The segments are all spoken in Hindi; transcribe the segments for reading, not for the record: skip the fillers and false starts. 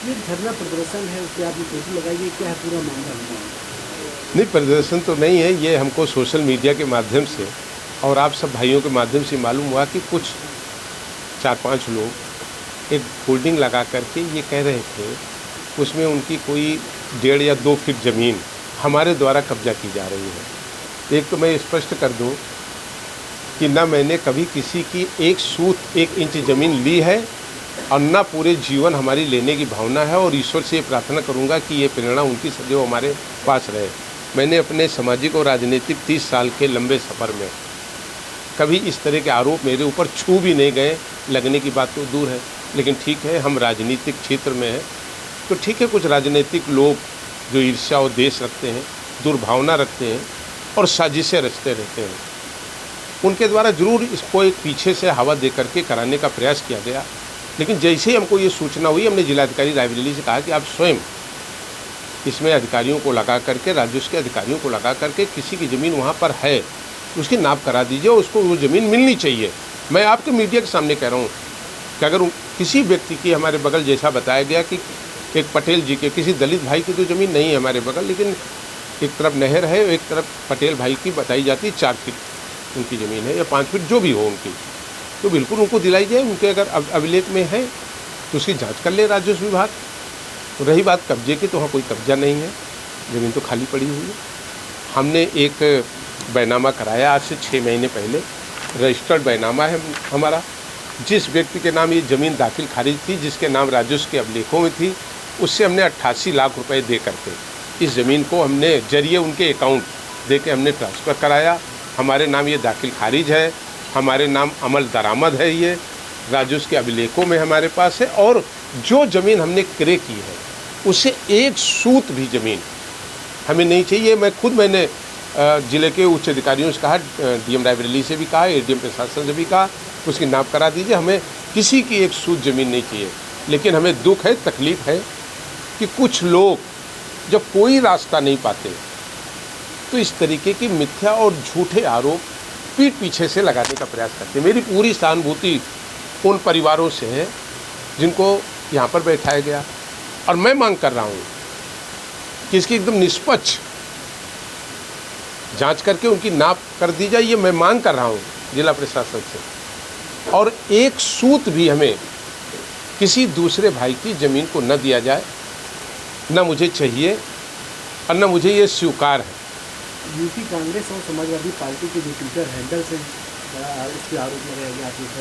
ये धरना प्रदर्शन है, उसके आपने फोटो लगाई है, क्या है पूरा मामला? नहीं, प्रदर्शन तो नहीं है, ये हमको सोशल मीडिया के माध्यम से और आप सब भाइयों के माध्यम से मालूम हुआ कि कुछ 4-5 लोग एक होर्डिंग लगा करके ये कह रहे थे, उसमें उनकी कोई 1.5 या 2 फीट ज़मीन हमारे द्वारा कब्जा की जा रही है। एक तो मैं स्पष्ट कर दूं कि ना मैंने कभी किसी की 1 सूत 1 इंच ज़मीन ली है और ना पूरे जीवन हमारी लेने की भावना है, और ईश्वर से ये प्रार्थना करूंगा कि ये प्रेरणा उनकी सदैव हमारे पास रहे। मैंने अपने सामाजिक और राजनीतिक 30 साल के लंबे सफ़र में कभी इस तरह के आरोप मेरे ऊपर छू भी नहीं गए, लगने की बात तो दूर है। लेकिन ठीक है, हम राजनीतिक क्षेत्र में हैं, तो ठीक है, कुछ राजनीतिक लोग जो ईर्ष्या और द्वेष रखते हैं, दुर्भावना रखते हैं और साजिशें रचते रहते हैं, उनके द्वारा ज़रूर इसको एक पीछे से हवा दे करके कराने का प्रयास किया गया। लेकिन जैसे ही हमको ये सूचना हुई, हमने जिलाधिकारी रायबरेली से कहा कि आप स्वयं इसमें अधिकारियों को लगा करके, राजस्व के अधिकारियों को लगा करके, किसी की ज़मीन वहाँ पर है उसकी नाप करा दीजिए, उसको वो ज़मीन मिलनी चाहिए। मैं आपके मीडिया के सामने कह रहा हूँ कि अगर किसी व्यक्ति की, हमारे बगल जैसा बताया गया कि एक पटेल जी के किसी दलित भाई की तो ज़मीन नहीं है हमारे बगल, लेकिन एक तरफ नहर है, एक तरफ पटेल भाई की बताई जाती 4 फीट उनकी ज़मीन है या 5 फीट जो भी हो उनकी, तो बिल्कुल उनको दिलाई जाए। उनके अगर अभिलेख में है तो उसकी जांच कर ले राजस्व विभाग। तो रही बात कब्जे की, तो वहाँ कोई कब्जा नहीं है, ज़मीन तो खाली पड़ी हुई है। हमने एक बैनामा कराया आज से 6 महीने पहले, रजिस्टर्ड बैनामा है हमारा। जिस व्यक्ति के नाम ये ज़मीन दाखिल खारिज थी, जिसके नाम राजस्व के अभिलेखों में थी, उससे हमने 88 लाख रुपए दे करके इस ज़मीन को हमने जरिए उनके अकाउंट दे के हमने ट्रांसफ़र कराया। हमारे नाम ये दाखिल खारिज है, हमारे नाम अमल दरामद है, ये राजस्व के अभिलेखों में हमारे पास है। और जो ज़मीन हमने क्रय की है उससे 1 सूत भी ज़मीन हमें नहीं चाहिए। मैंने ज़िले के उच्च अधिकारियों से कहा, डीएम रायबरेली से भी कहा, एडीएम प्रशासन से भी कहा, उसकी नाप करा दीजिए, हमें किसी की 1 सूत ज़मीन नहीं चाहिए। लेकिन हमें दुख है, तकलीफ़ है कि कुछ लोग जब कोई रास्ता नहीं पाते तो इस तरीके की मिथ्या और झूठे आरोप पीठ पीछे से लगाने का प्रयास करते हैं। मेरी पूरी सहानुभूति उन परिवारों से है जिनको यहाँ पर बैठाया गया, और मैं मांग कर रहा हूँ कि इसकी एकदम निष्पक्ष जांच करके उनकी नाप कर दी जाए। ये मैं मांग कर रहा हूँ जिला प्रशासन से। और 1 सूत भी हमें किसी दूसरे भाई की ज़मीन को न दिया जाए, न मुझे चाहिए और न मुझे ये स्वीकार है। यूपी कांग्रेस और समाजवादी पार्टी के जो ट्विटर हैंडल से इस पर आरोप लगाया गया, ट्वीट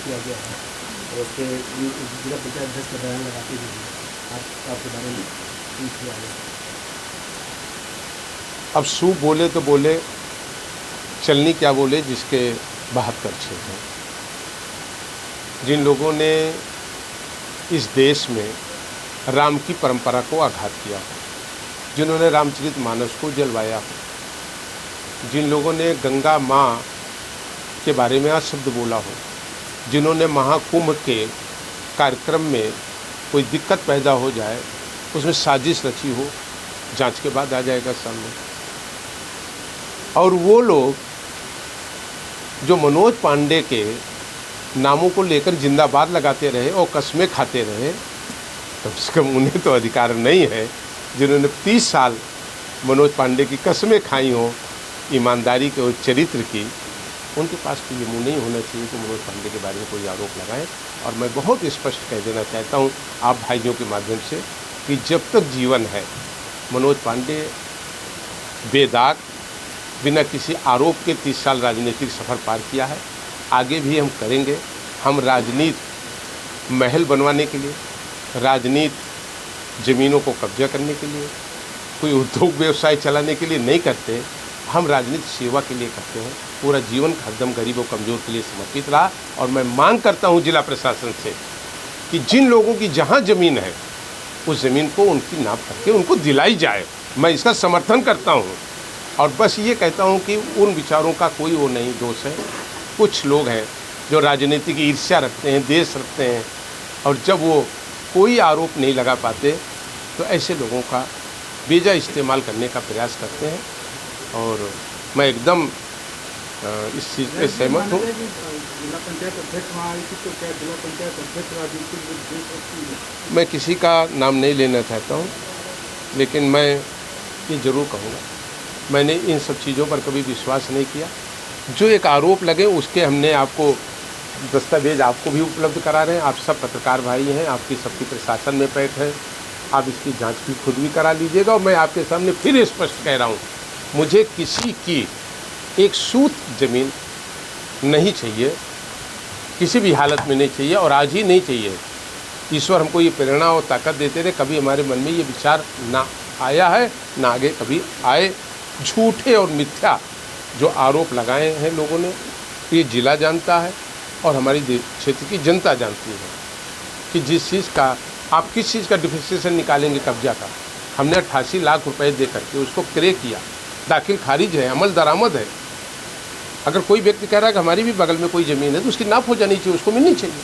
किया गया है, और उसके जिला पंचायत अध्यक्ष का बयान लगाते हुए आपके बारे में ट्वीट किया गया। अब सू बोले तो बोले, चलनी क्या बोले जिसके 72 छेद हैं। जिन लोगों ने इस देश में राम की परंपरा को आघात किया हो, जिन्होंने रामचरितमानस को जलवाया हो, जिन लोगों ने गंगा माँ के बारे में अशब्द बोला हो, जिन्होंने महाकुंभ के कार्यक्रम में कोई दिक्कत पैदा हो जाए, उसमें साजिश रची हो, जांच के बाद आ जाएगा सामने। और वो लोग जो मनोज पांडे के नामों को लेकर जिंदाबाद लगाते रहे और कस्में खाते रहे, कम से कम उन्हें तो अधिकार नहीं है, जिन्होंने 30 साल मनोज पांडे की कस्में खाई हों ईमानदारी के और चरित्र की, उनके पास तो ये मुँह नहीं होना चाहिए कि मनोज पांडे के बारे में कोई आरोप लगाएं। और मैं बहुत स्पष्ट कह देना चाहता हूँ आप भाइयों के माध्यम से कि जब तक जीवन है, मनोज पांडे बेदाग बिना किसी आरोप के 30 साल राजनीतिक सफ़र पार किया है। आगे भी हम करेंगे। हम राजनीति महल बनवाने के लिए, राजनीति ज़मीनों को कब्जा करने के लिए, कोई उद्योग व्यवसाय चलाने के लिए नहीं करते। हम राजनीति सेवा के लिए करते हैं। पूरा जीवन हरदम गरीब और कमज़ोर के लिए समर्पित रहा। और मैं मांग करता हूं जिला प्रशासन से कि जिन लोगों की जहां ज़मीन है उस ज़मीन को उनकी नाप करके उनको दिलाई जाए। मैं इसका समर्थन करता हूं। और बस ये कहता हूं कि उन विचारों का कोई वो नहीं दोष है। कुछ लोग हैं जो राजनीतिक ईर्ष्या रखते हैं, देश रखते हैं, और जब वो कोई आरोप नहीं लगा पाते तो ऐसे लोगों का बेजा इस्तेमाल करने का प्रयास करते हैं। और मैं एकदम इस चीज़ पे सहमत हूँ। जिला पंचायत अध्यक्ष वहाँ आई थी, तो क्या जिला पंचायत अध्यक्ष राजनीतिक मैं किसी का नाम नहीं लेना चाहता हूँ, लेकिन मैं ये ज़रूर कहूँगा, मैंने इन सब चीज़ों पर कभी विश्वास नहीं किया। जो एक आरोप लगे उसके हमने आपको दस्तावेज आपको भी उपलब्ध करा रहे हैं। आप सब पत्रकार भाई हैं, आपकी सबकी प्रशासन में पैठ है, आप इसकी जांच भी खुद भी करा लीजिएगा। और मैं आपके सामने फिर स्पष्ट कह रहा हूँ, मुझे किसी की एक सूत ज़मीन नहीं चाहिए, किसी भी हालत में नहीं चाहिए और आज ही नहीं चाहिए। ईश्वर हमको ये प्रेरणा और ताकत देते रहे, कभी हमारे मन में ये विचार ना आया है, ना आगे कभी आए। झूठे और मिथ्या जो आरोप लगाए हैं लोगों ने, ये जिला जानता है और हमारी क्षेत्र की जनता जानती है कि जिस चीज़ का आप किस चीज़ का डिफिसिएशन निकालेंगे कब्जा का। हमने 88 लाख रुपए दे करके उसको क्रय किया, दाखिल खारिज है, अमल दरामद है। अगर कोई व्यक्ति कह रहा है कि हमारी भी बगल में कोई ज़मीन है तो उसकी नाप हो जानी चाहिए, उसको मिलनी चाहिए।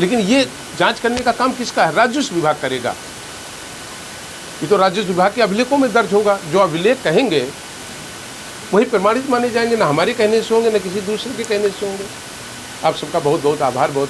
लेकिन ये जांच करने का काम किसका है? राजस्व विभाग करेगा। ये तो राजस्व विभाग के अभिलेखों में दर्ज होगा। जो अभिलेख कहेंगे वही प्रमाणित माने जाएंगे, ना हमारे कहने से होंगे, ना किसी दूसरे के कहने से होंगे। आप सबका बहुत बहुत आभार, बहुत